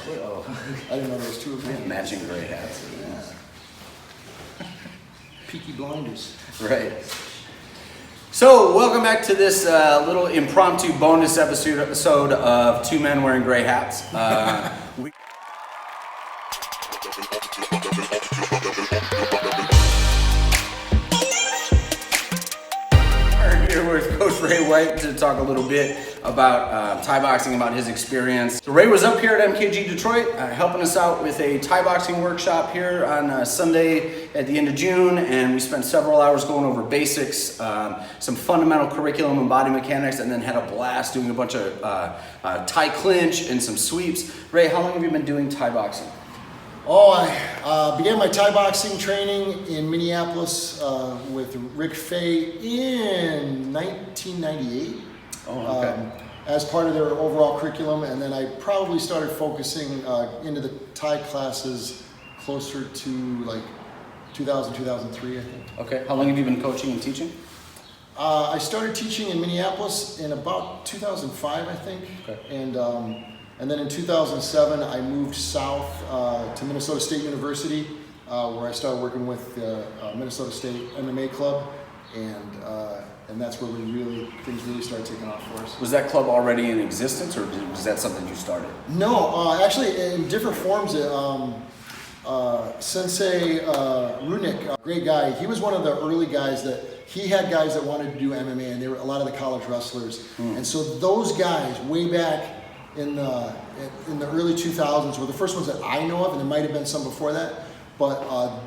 Detroit? Oh. I didn't know there was two of them. Matching gray hats. Yeah. Peaky Blinders. Right. So, welcome back to this little impromptu bonus episode of Two Men Wearing Gray Hats. We are here with Coach Ray White to talk a little bit about Thai boxing, about his experience. So Ray was up here at MKG Detroit helping us out with a Thai boxing workshop here on Sunday at the end of June, and we spent several hours going over basics, some fundamental curriculum and body mechanics, and then had a blast doing a bunch of Thai clinch and some sweeps. Ray, how long have you been doing Thai boxing? Oh, I began my Thai boxing training in Minneapolis with Rick Fay in 1998. Oh, okay. As part of their overall curriculum, and then I probably started focusing into the Thai classes closer to like 2000, 2003, I think. Okay. How long have you been coaching and teaching? I started teaching in Minneapolis in about 2005, I think. Okay. And then in 2007, I moved south to Minnesota State University, where I started working with the Minnesota State MMA club, and that's where things really started taking off for us. Was that club already in existence, or was that something you started? No, actually, in different forms. Sensei Rudnick, great guy. He was one of the early guys he had guys that wanted to do MMA, and they were a lot of the college wrestlers. And so those guys, way back in the early 2000s, were the first ones that I know of, and there might have been some before that. But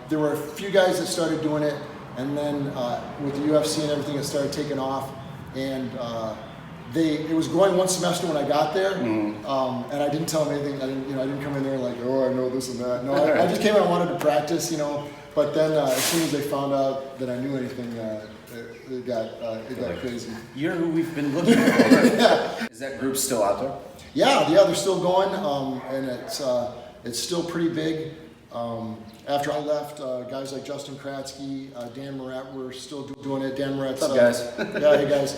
there were a few guys that started doing it. And then with the UFC and everything, it started taking off, and it was going one semester when I got there, and I didn't tell them anything. I didn't come in there like, oh, I know this and that. No, I just came in and wanted to practice, But then as soon as they found out that I knew anything, it got crazy. You're who we've been looking for. Yeah. Is that group still out there? Yeah, they're still going, and it's still pretty big. After I left, guys like Justin Kratzky, Dan Morat were still doing it. Dan Morat's... What's up, guys? Yeah, hey, guys.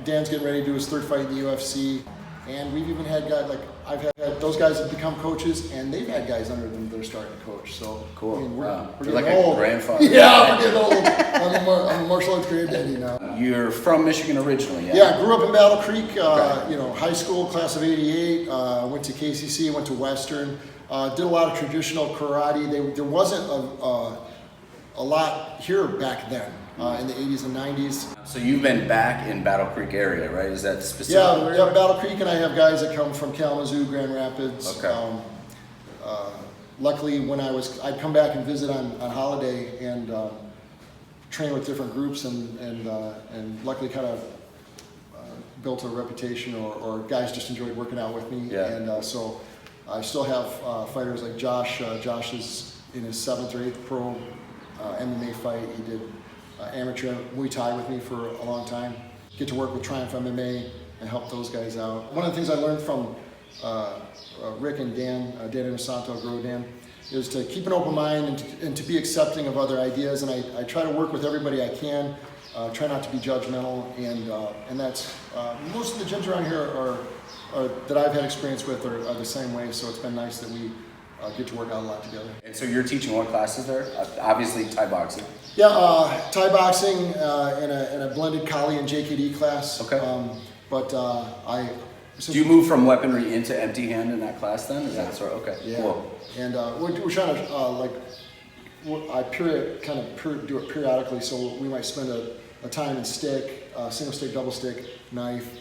Dan's getting ready to do his third fight in the UFC. And we've even had guys I've had those guys that become coaches, and they've had guys under them that are starting to coach. So cool. I mean, we're getting like old. A grandfather. Yeah, we're getting old. I'm a martial arts granddaddy now. You're from Michigan originally, yeah? Yeah, I grew up in Battle Creek. High school, class of '88. Went to KCC, went to Western. Did a lot of traditional karate. There wasn't a lot here back then in the 80s and 90s. So you've been back in Battle Creek area, right? Is that specific? Yeah, Battle Creek, and I have guys that come from Kalamazoo, Grand Rapids. Okay. Luckily, when I'd come back and visit on holiday and train with different groups, and luckily kind of built a reputation, or guys just enjoyed working out with me. Yeah. And so I still have fighters like Josh. Josh is in his 7th or 8th pro MMA fight. He did amateur Muay Thai with me for a long time. Get to work with Triumph MMA and help those guys out. One of the things I learned from Rick and Dan Inosanto, Grow Dan, is to keep an open mind and to be accepting of other ideas. And I try to work with everybody I can. Try not to be judgmental, and that's most of the gyms around here are that I've had experience with are the same way. So it's been nice that we get to work out a lot together. And so you're teaching what classes there? Obviously Thai boxing. Yeah, Thai boxing in a blended Kali and JKD class. Okay. Do you move from weaponry into empty hand in that class then? Is that sort of, okay? Yeah. Cool. And we're trying to do it periodically. So we might spend a time in stick, single stick, double stick, knife.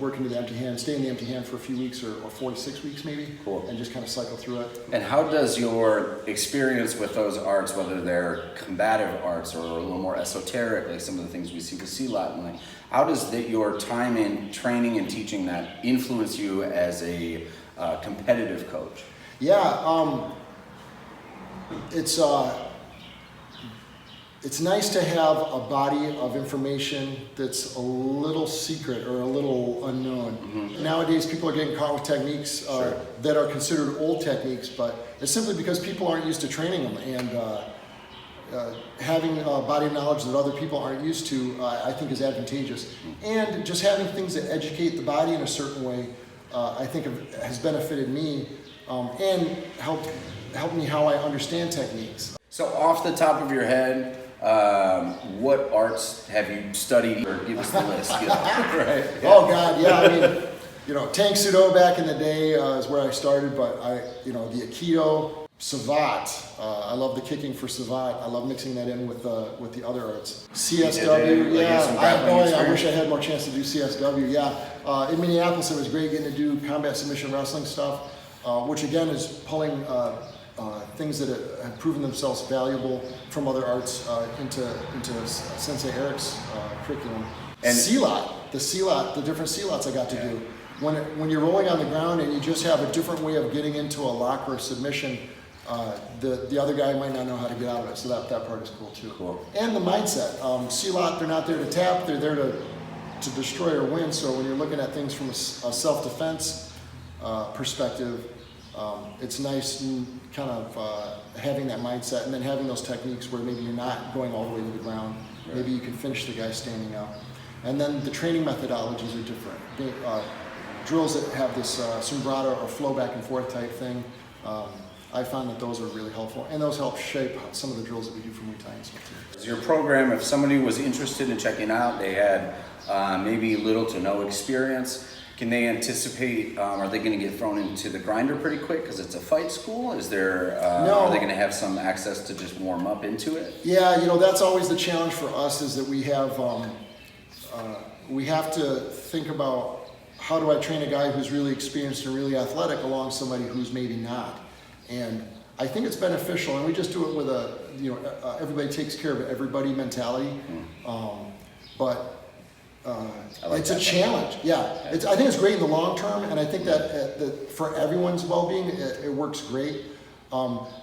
Work into the empty hand, stay in the empty hand for a few weeks or 4 to 6 weeks maybe. Cool. And just kind of cycle through it. And how does your experience with those arts, whether they're combative arts or a little more esoteric, like some of the things we see with C-Lot, and how does your time in training and teaching that influence you as a competitive coach? Yeah, it's nice to have a body of information that's a little secret or a little unknown. Mm-hmm. Nowadays, people are getting caught with techniques that are considered old techniques, but it's simply because people aren't used to training them. And having a body of knowledge that other people aren't used to, I think is advantageous. And just having things that educate the body in a certain way I think has benefited me and helped me how I understand techniques. So off the top of your head, what arts have you studied, or give us the list? Right? Yeah. Oh God, yeah. I mean, Tang Sudo back in the day is where I started, but the Aikido, Savate. I love the kicking for Savate. I love mixing that in with the other arts. CSW, yeah. I wish I had more chance to do CSW. Yeah, in Minneapolis it was great getting to do combat submission wrestling stuff, which again is pulling things that have proven themselves valuable from other arts into Sensei Eric's curriculum. And the different silots I got to do. When you're rolling on the ground and you just have a different way of getting into a lock or a submission, the other guy might not know how to get out of it, so that part is cool too. Cool. And the mindset. Silot, they're not there to tap, they're there to destroy or win, so when you're looking at things from a self-defense perspective, it's nice and kind of having that mindset, and then having those techniques where maybe you're not going all the way to the ground, right. Maybe you can finish the guy standing up. And then the training methodologies are different. Drills that have this sombrado or flow back and forth type thing, I found that those are really helpful, and those help shape some of the drills that we do for Muay Thai and stuff too. Is your program, if somebody was interested in checking out, they had maybe little to no experience, can they anticipate, are they going to get thrown into the grinder pretty quick because it's a fight school? Is there, no. Are they going to have some access to just warm up into it? Yeah, that's always the challenge for us, is that we have to think about, how do I train a guy who's really experienced and really athletic along somebody who's maybe not? And I think it's beneficial, and we just do it with everybody takes care of everybody mentality. But it's a challenge. Yeah, I think it's great in the long term, and I think that for everyone's well-being, it works great.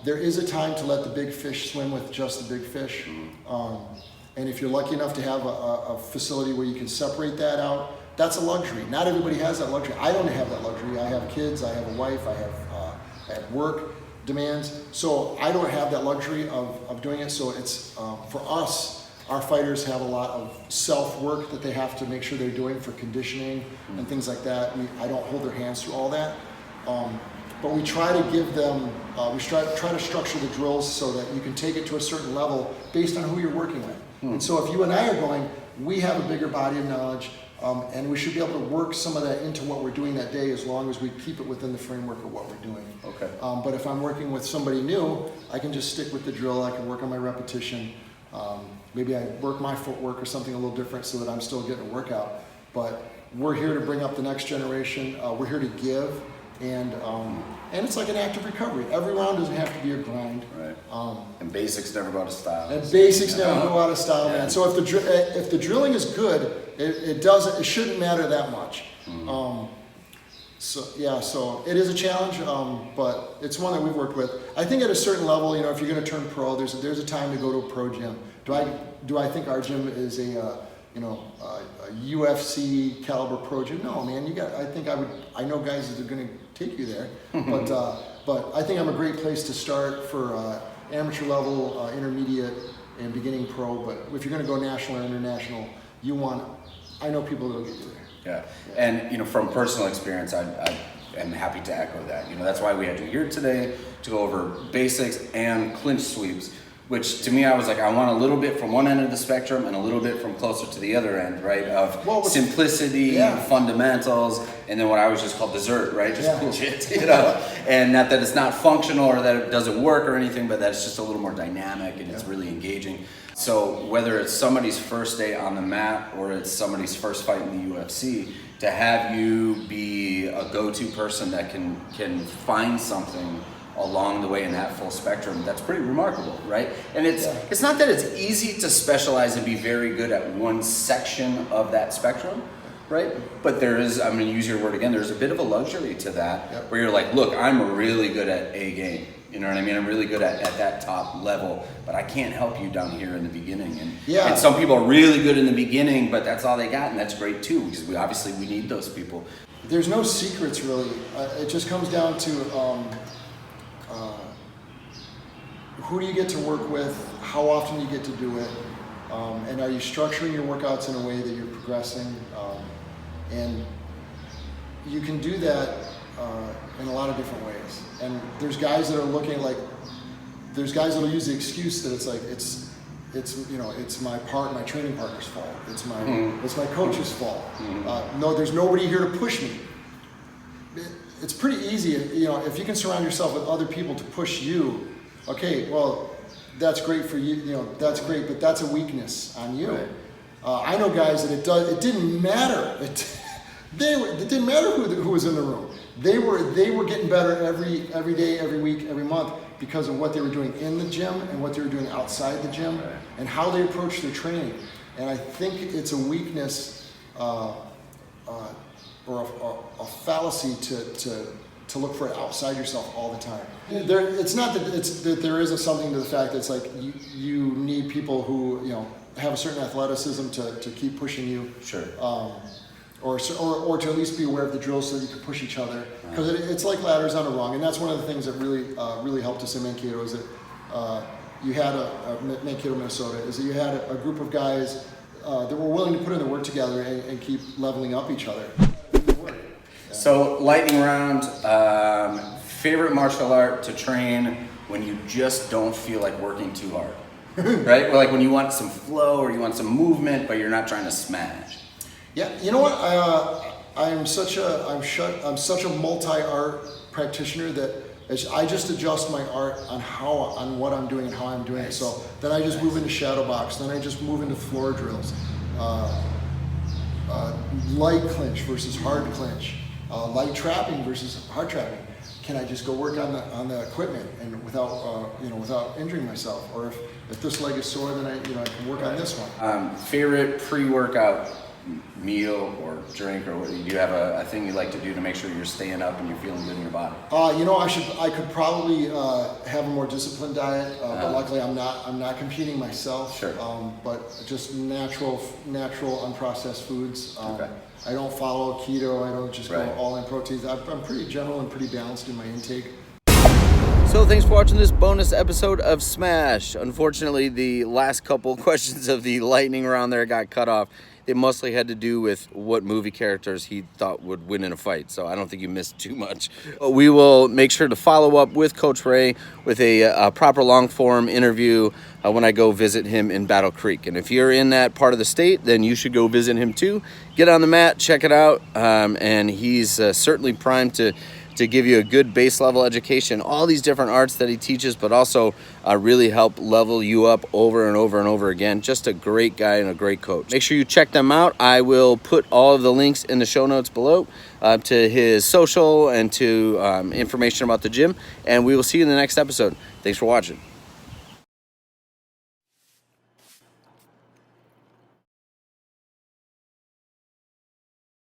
There is a time to let the big fish swim with just the big fish. And if you're lucky enough to have a facility where you can separate that out, that's a luxury. Not everybody has that luxury. I don't have that luxury. I have kids, I have a wife, I have work demands. So I don't have that luxury of doing it. So it's, for us, our fighters have a lot of self-work that they have to make sure they're doing for conditioning and things like that. I don't hold their hands through all that. But we try to give them, we try to structure the drills so that you can take it to a certain level based on who you're working with. And so if you and I are going, we have a bigger body of knowledge, and we should be able to work some of that into what we're doing that day, as long as we keep it within the framework of what we're doing. Okay. But if I'm working with somebody new, I can just stick with the drill, I can work on my repetition. Maybe I work my footwork or something a little different so that I'm still getting a workout. But we're here to bring up the next generation. We're here to give. And it's like an active recovery. Every round doesn't have to be a grind. Right. And basics never go out of style. And basics never go out of style, man. So if the drilling is good, it shouldn't matter that much. So it is a challenge, but it's one that we've worked with. I think at a certain level, if you're going to turn pro, there's a time to go to a pro gym. Do I think our gym is a UFC caliber pro gym? No, man. I know guys that are going to take you there, but I think I'm a great place to start for amateur level, intermediate, and beginning pro. But if you're going to go national or international, I know people that'll get you there. Yeah, and from personal experience, I am happy to echo that. That's why we had you here today to go over basics and clinch sweeps. Which to me, I was like, I want a little bit from one end of the spectrum and a little bit from closer to the other end, right? Of simplicity, fundamentals, and then what I was just called dessert, right? Just cool shit, And not that it's not functional or that it doesn't work or anything, but that it's just a little more dynamic and it's really engaging. So whether it's somebody's first day on the mat or it's somebody's first fight in the UFC, to have you be a go-to person that can find something along the way in that full spectrum, that's pretty remarkable, right? And it's not that it's easy to specialize and be very good at one section of that spectrum, right? But there is, I'm gonna use your word again, there's a bit of a luxury to that, where you're like, look, I'm really good at A game. You know what I mean? I'm really good at that top level, but I can't help you down here in the beginning. And some people are really good in the beginning, but that's all they got, and that's great too, because we need those people. There's no secrets really. It just comes down to who do you get to work with, how often you get to do it, and are you structuring your workouts in a way that you're progressing, and you can do that in a lot of different ways. And there's guys that are looking like, there's guys that'll use the excuse that it's like, it's my training partner's fault. It's my coach's fault. No, there's nobody here to push me. It's pretty easy, if you can surround yourself with other people to push you. Okay, well, that's great for you. That's great, but that's a weakness on you. Right. I know guys that it didn't matter. It didn't matter who was in the room. They were getting better every day, every week, every month because of what they were doing in the gym and what they were doing outside the gym and how they approached their training. And I think it's a weakness or a fallacy to look for it outside yourself all the time. It's not that there isn't something to the fact that it's like you need people who have a certain athleticism to keep pushing you. Sure. Or to at least be aware of the drills so that you can push each other. Because it's like ladders on a rung, and that's one of the things that really helped us in Mankato is that you had Mankato, Minnesota, is that you had a group of guys that were willing to put in the work together and keep leveling up each other. So lightning round, favorite martial art to train when you just don't feel like working too hard, right? Or like when you want some flow or you want some movement, but you're not trying to smash. Yeah, you know what? I'm such a multi-art practitioner that I just adjust my art on what I'm doing and how I'm doing it. So then I just move into shadow box. Then I just move into floor drills, light clinch versus hard clinch, light trapping versus hard trapping. Can I just go work on the equipment and without injuring myself? Or if this leg is sore, then I can work on this one. Favorite pre-workout meal or drink, or do you have a thing you like to do to make sure you're staying up and you're feeling good in your body? I could probably have a more disciplined diet, but luckily I'm not competing myself. Sure. But just natural unprocessed foods. Okay. I don't follow keto. I don't just Right. go all in proteins. I'm pretty general and pretty balanced in my intake. So thanks for watching this bonus episode of SMMASh. Unfortunately, the last couple questions of the lightning round there got cut off. It mostly had to do with what movie characters he thought would win in a fight, so I don't think you missed too much. But we will make sure to follow up with Coach Ray with a proper long-form interview when I go visit him in Battle Creek. And if you're in that part of the state, then you should go visit him too. Get on the mat, check it out, and he's certainly primed to give you a good base level education, all these different arts that he teaches, but also really help level you up over and over and over again. Just a great guy and a great coach. Make sure you check them out. I will put all of the links in the show notes below to his social and to information about the gym, and we will see you in the next episode. Thanks for watching.